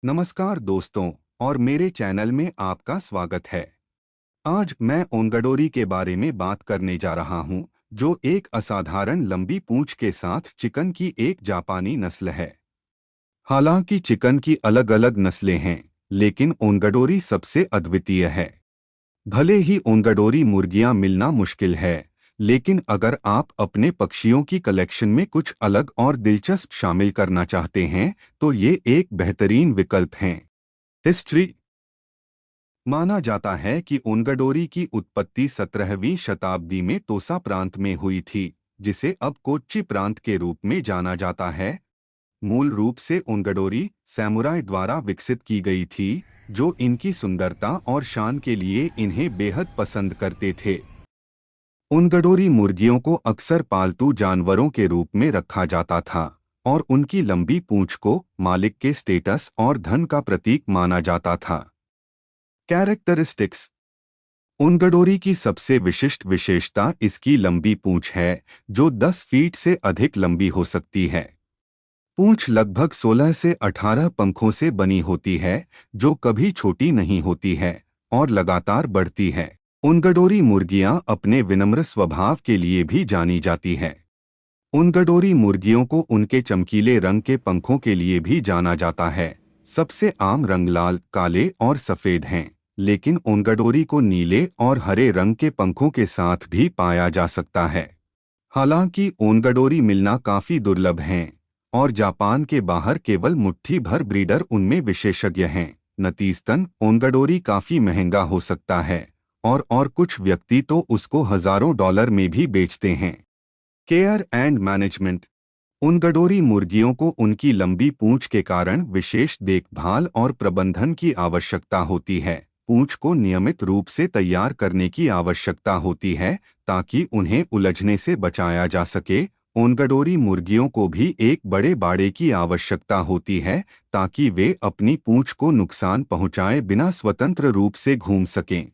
नमस्कार दोस्तों, और मेरे चैनल में आपका स्वागत है। आज मैं ओंगडोरी के बारे में बात करने जा रहा हूं, जो एक असाधारण लंबी पूंछ के साथ चिकन की एक जापानी नस्ल है। हालांकि चिकन की अलग अलग नस्लें हैं, लेकिन ओंगडोरी सबसे अद्वितीय है। भले ही ओंगडोरी मुर्गियां मिलना मुश्किल है, लेकिन अगर आप अपने पक्षियों की कलेक्शन में कुछ अलग और दिलचस्प शामिल करना चाहते हैं, तो ये एक बेहतरीन विकल्प हैं। हिस्ट्री। माना जाता है कि ओंगडोरी की उत्पत्ति 17वीं शताब्दी में तोसा प्रांत में हुई थी, जिसे अब कोच्चि प्रांत के रूप में जाना जाता है। मूल रूप से ओंगडोरी सैमुराई द्वारा विकसित की गई थी, जो इनकी सुंदरता और शान के लिए इन्हें बेहद पसंद करते थे। ओंगडोरी मुर्गियों को अक्सर पालतू जानवरों के रूप में रखा जाता था, और उनकी लंबी पूंछ को मालिक के स्टेटस और धन का प्रतीक माना जाता था। कैरेक्टरिस्टिक्स। ओंगडोरी की सबसे विशिष्ट विशेषता इसकी लंबी पूंछ है, जो 10 फीट से अधिक लंबी हो सकती है। पूंछ लगभग 16 से 18 पंखों से बनी होती है, जो कभी छोटी नहीं होती है और लगातार बढ़ती है। ओंगडोरी मुर्गियां अपने विनम्र स्वभाव के लिए भी जानी जाती हैं। ओंगडोरी मुर्गियों को उनके चमकीले रंग के पंखों के लिए भी जाना जाता है। सबसे आम रंग लाल, काले और सफेद हैं, लेकिन ओंगडोरी को नीले और हरे रंग के पंखों के साथ भी पाया जा सकता है। हालांकि ओंगडोरी मिलना काफी दुर्लभ हैं, और जापान के बाहर केवल मुट्ठी भर ब्रीडर उनमें विशेषज्ञ हैं। नतीजतन ओंगडोरी काफी महंगा हो सकता है, और कुछ व्यक्ति तो उसको हजारों डॉलर में भी बेचते हैं। Care and management. ओंगडोरी मुर्गियों को उनकी लंबी पूंछ के कारण विशेष देखभाल और प्रबंधन की आवश्यकता होती है। पूंछ को नियमित रूप से तैयार करने की आवश्यकता होती है, ताकि उन्हें उलझने से बचाया जा सके। ओंगडोरी मुर्गियों को भी एक बड़े बाड़े की आवश्यकता होती है, ताकि वे अपनी पूंछ को नुकसान पहुंचाए बिना स्वतंत्र रूप से घूम सकें।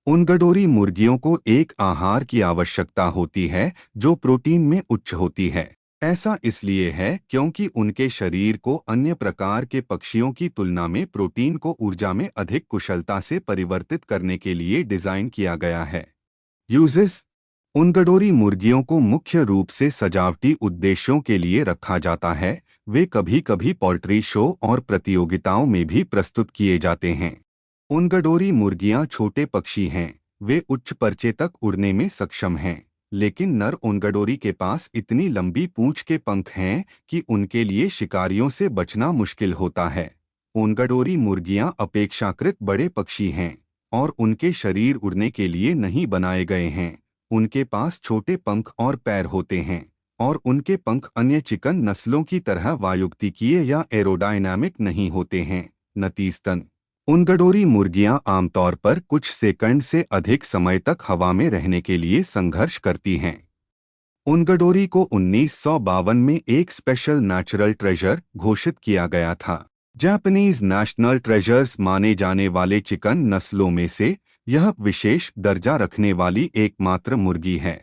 ओंगडोरी मुर्गियों को एक आहार की आवश्यकता होती है, जो प्रोटीन में उच्च होती है। ऐसा इसलिए है क्योंकि उनके शरीर को अन्य प्रकार के पक्षियों की तुलना में प्रोटीन को ऊर्जा में अधिक कुशलता से परिवर्तित करने के लिए डिजाइन किया गया है। यूजेस। ओंगडोरी मुर्गियों को मुख्य रूप से सजावटी उद्देश्यों के लिए रखा जाता है। वे कभी कभी पोल्ट्री शो और प्रतियोगिताओं में भी प्रस्तुत किए जाते हैं। ओंगडोरी मुर्गियां छोटे पक्षी हैं। वे उच्च पर्चे तक उड़ने में सक्षम हैं, लेकिन नर ओंगडोरी के पास इतनी लंबी पूंछ के पंख हैं कि उनके लिए शिकारियों से बचना मुश्किल होता है। ओंगडोरी मुर्गियां अपेक्षाकृत बड़े पक्षी हैं, और उनके शरीर उड़ने के लिए नहीं बनाए गए हैं। उनके पास छोटे पंख और पैर होते हैं, और उनके पंख अन्य चिकन नस्लों की तरह वायुगतिकीय या एरोडायनामिक नहीं होते हैं। नतीजतन ओंगडोरी मुर्गियां आमतौर पर कुछ सेकंड से अधिक समय तक हवा में रहने के लिए संघर्ष करती हैं। ओंगडोरी को 1952 में एक स्पेशल नेचुरल ट्रेजर घोषित किया गया था। जापानीज नेशनल ट्रेजर्स माने जाने वाले चिकन नस्लों में से यह विशेष दर्जा रखने वाली एकमात्र मुर्गी है।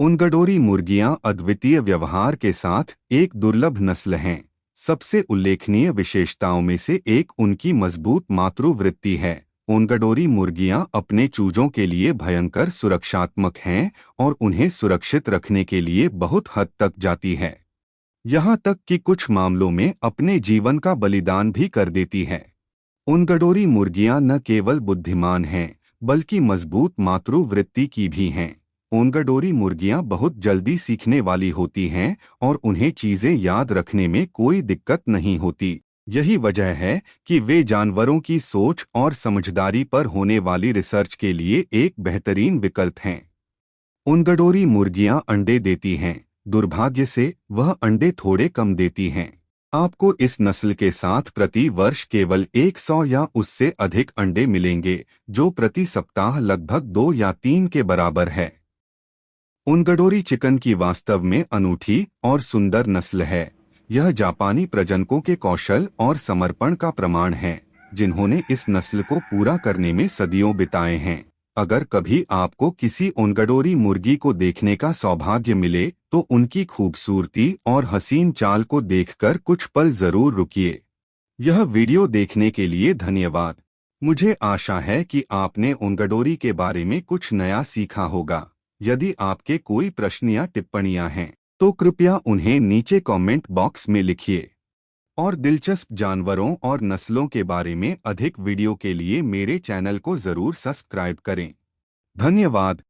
ओंगडोरी मुर्गियां अद्वितीय व्यवहार के साथ एक दुर्लभ नस्ल हैं। सबसे उल्लेखनीय विशेषताओं में से एक उनकी मजबूत मातृवृत्ति है। ओंगडोरी मुर्गियां अपने चूजों के लिए भयंकर सुरक्षात्मक हैं, और उन्हें सुरक्षित रखने के लिए बहुत हद तक जाती है। यहाँ तक कि कुछ मामलों में अपने जीवन का बलिदान भी कर देती है। ओंगडोरी मुर्गियां न केवल बुद्धिमान हैं, बल्कि मजबूत मातृवृत्ति की भी हैं। ओंगडोरी मुर्गियां बहुत जल्दी सीखने वाली होती हैं, और उन्हें चीजें याद रखने में कोई दिक्कत नहीं होती। यही वजह है कि वे जानवरों की सोच और समझदारी पर होने वाली रिसर्च के लिए एक बेहतरीन विकल्प हैं। ओंगडोरी मुर्गियां अंडे देती हैं। दुर्भाग्य से वह अंडे थोड़े कम देती हैं। आपको इस नस्ल के साथ प्रति वर्ष केवल 100 या उससे अधिक अंडे मिलेंगे, जो प्रति सप्ताह लगभग 2 या 3 के बराबर है। ओंगडोरी चिकन की वास्तव में अनूठी और सुंदर नस्ल है। यह जापानी प्रजनकों के कौशल और समर्पण का प्रमाण है, जिन्होंने इस नस्ल को पूरा करने में सदियों बिताए हैं। अगर कभी आपको किसी ओंगडोरी मुर्गी को देखने का सौभाग्य मिले, तो उनकी खूबसूरती और हसीन चाल को देखकर कुछ पल जरूर रुकिए। यह वीडियो देखने के लिए धन्यवाद। मुझे आशा है कि आपने ओंगडोरी के बारे में कुछ नया सीखा होगा। यदि आपके कोई प्रश्न या टिप्पणियां हैं तो कृपया उन्हें नीचे कमेंट बॉक्स में लिखिए। और दिलचस्प जानवरों और नस्लों के बारे में अधिक वीडियो के लिए मेरे चैनल को जरूर सब्सक्राइब करें। धन्यवाद।